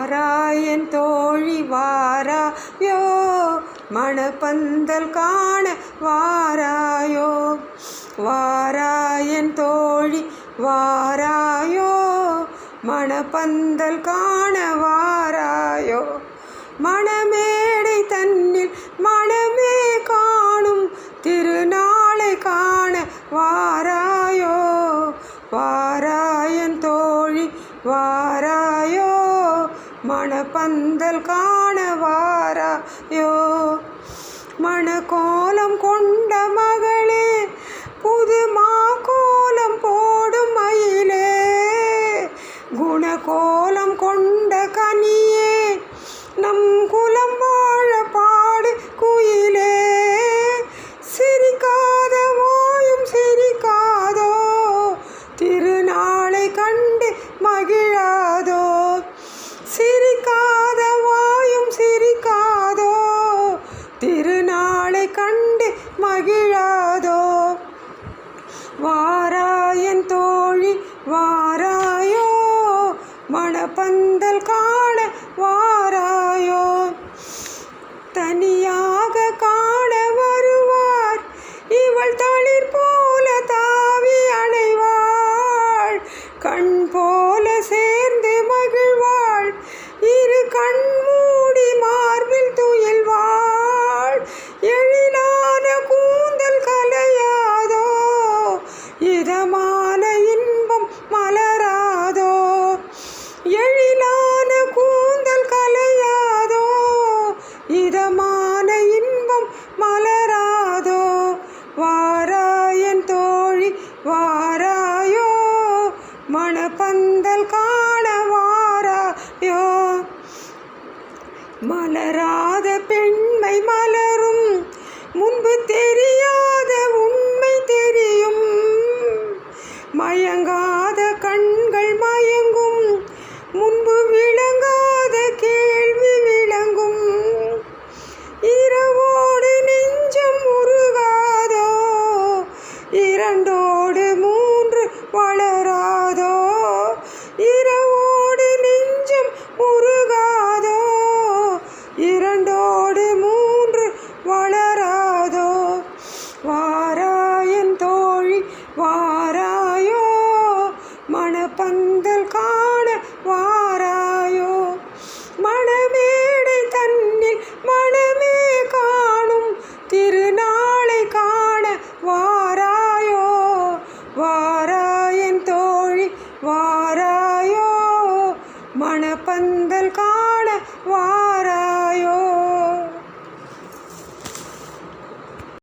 வாராயன் தோழி வாராயோ மணப்பந்தல் காண வாராயோ. வாராயன் தோழி வாராயோ மணப்பந்தல் காண வாராயோ. மணமேடை தன்னில் மணமே காணும் திருநாளை காண வாராயோ. வாராயன் தோழி வாராயோ மணப்பந்தல் காண வாராயோ. மணக்கோலம் கொண்ட மகளே புது மாக்கோலம் போடும் மயிலே. குணக்கோலம் கொண்ட கனியே நம் குலம் வாழ பாடு குயிலே. சிரிக்காத வாயும் சிரிக்காதோ திருநாளை கண்டு மகிழாதோ. சிரிக்காத வாயும் சிரிக்காதோ திருநாளை கண்டு மகிழாதோ. வாராயன் தோழி வாராயோ மணப்பந்தல் காண வாராயோ. தனியாக காண வருவார் இவள் தளிர் போல தாவி அணைவாள். கண் போல சேர்ந்து மகிழ்வாள் இரு கண் மூடி மார்பில் துயில்வாள். எழிலான கூந்தல் கலையாதோ இதமான இன்பம் மலராதோ. எழிலான கூந்தல் கலையாதோ இதமான இன்பம் மலராதோ. வாராயன் தோழி வாராயோ மணப்பந்தல் காண வாராயோ. மலராத பெண்மை மலரும் முன்பு தெரியாத உண்மை தெரியும். மயங்காத கண்கள் மயங்கும் முன்பு விளங்காத கேள்வி விளங்கும். இரவோடு நெஞ்சம் உருகாதோ இரண்டோடு மூன்று வளராதோ. இரவோடு நெஞ்சம் உருகாதோ இரண்டோடு மூன்று வளராதோ. வாராயன் தோழி வாராயோ மணப்பந்தல் காண வாராயோ. மணமேடை தன்னில் மணமே காணும் திருநாளை காண வாராயோ. வாராயன் தோழி வாராயோ மணப்பந்தல்